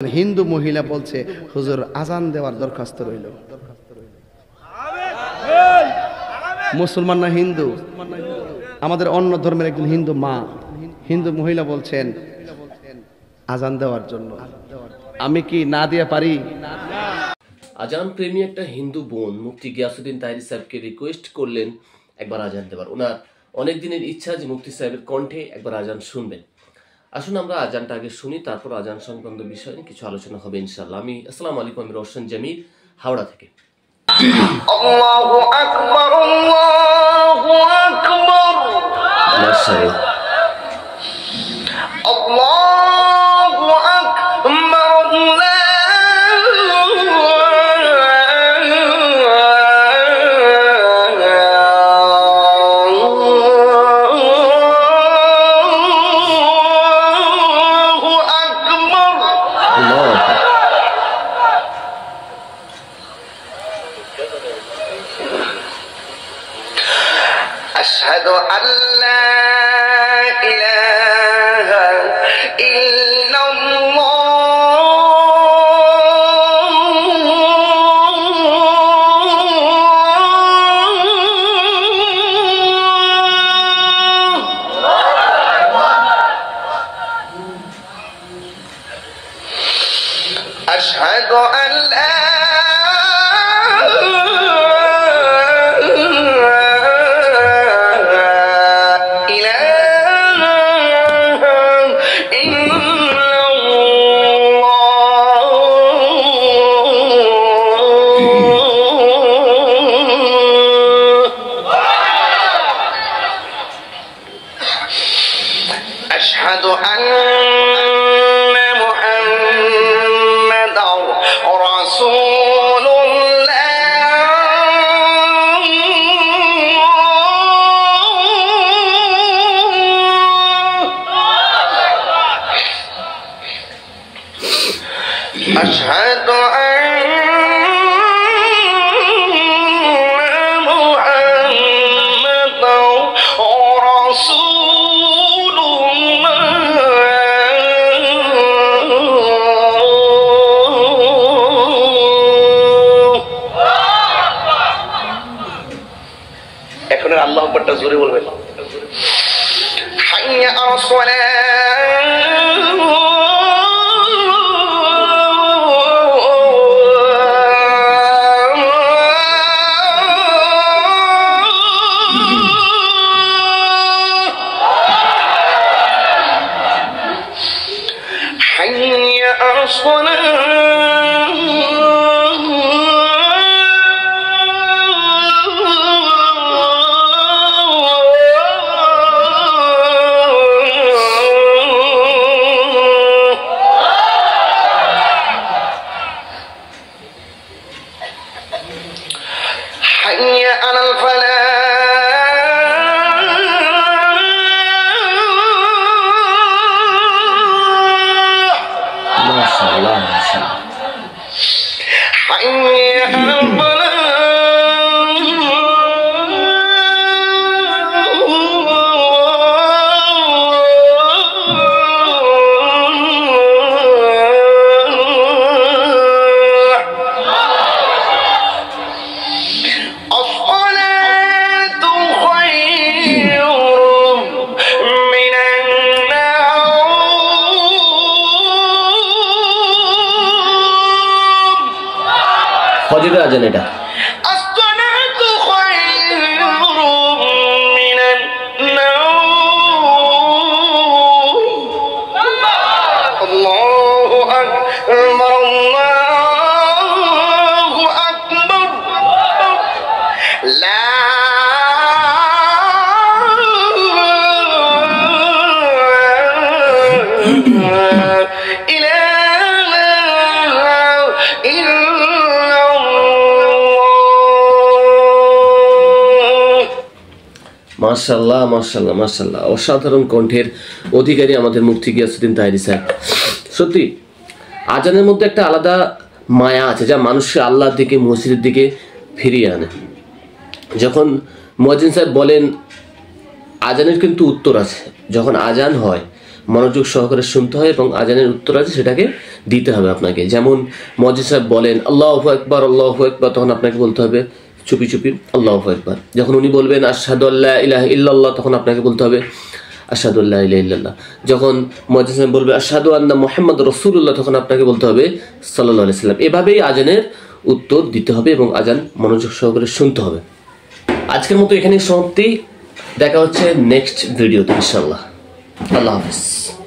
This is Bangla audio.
হিন্দু মহিলা বলছে হুজুর আজান দেওয়ার দরখাস্ত রইল। মুসলমান না হিন্দু? আমাদের অন্য ধর্মের একজন হিন্দু মা, হিন্দু মহিলা বলছেন আজান দেওয়ার জন্য। আমি কি না দিয়ে পারি? আজান প্রেমী একটা হিন্দু বোন মুফতি গিয়াসউদ্দিন তাহেরি সাহেবকে রিকোয়েস্ট করলেন একবার আজান দেবার। ওনার অনেক দিনের ইচ্ছা যে মুফতি সাহেবের কণ্ঠে একবার আজান শুনবেন। আসুন আমরা আজানটা আগে শুনি, তারপর আজান সংক্রান্ত বিষয় নিয়ে কিছু আলোচনা হবে ইনশাআল্লাহ। আসসালামু আলাইকুম, আমি রওশন জামিল, হাওড়া থেকে। আল্লাহু আকবার, আল্লাহু আকবার, মাশাআল্লাহ, আল্লাহু আকবার, أشهد أن لا إله إلا الله أشهد أن لا أشهد أن محمدا رسول الله أشهد أن محمدا رسول এখন আল্লাহু আকবারটা জোরে বলবেন। হাইয়া আলাস সালাহ, হাইয়া আলাস সালাহ, حي على الفلاح. ما شاء الله ما شاء الله. حي على الفلاح. ফজরের আজান এটা। মাশাআল্লাহ মাশাআল্লাহ মাশাআল্লাহ, অসাধারণ কণ্ঠের অধিকারী আমাদের মুফতি গিয়াসউদ্দিন তাহেরি সাহেব। সত্যি আজানের মধ্যে একটা আলাদা মায়া আছে যা মানুষকে আল্লাহর দিকে, মসজিদের দিকে ফিরিয়ে আনে। যখন মুয়াজ্জিন সাহেব বলেন আজানের কিন্তু উত্তর আছে, যখন আজান হয় মনোযোগ সহকারে শুনতে হয় এবং আজানের উত্তর আছে সেটাকে দিতে হবে আপনাকে। যেমন মুয়াজ্জিন সাহেব বলেন আল্লাহু আকবার আল্লাহু আকবার, তখন আপনাকে বলতে হবে চুপি চুপি আল্লাহু আকবার। যখন উনি বলবেন আশহাদু আল্লা ইলাহা ইল্লাল্লাহ, তখন আপনাকে বলতে হবে আশহাদু আল্লা ইলাহা ইল্লাল্লাহ। যখন মুয়াজ্জিন সাহেব বলবে আশহাদু আন্না মুহাম্মাদুর রাসূলুল্লাহ, তখন আপনাকে বলতে হবে সাল্লাল্লাহু আলাইহি সাল্লাম। এভাবেই আজানের উত্তর দিতে হবে এবং আজান মনোযোগ সহকারে শুনতে হবে। আজকের মতো এখানেই সমাপ্তি। দেখা হচ্ছে নেক্সট ভিডিওতে ইনশাআল্লাহ। আল্লাহ হাফেজ।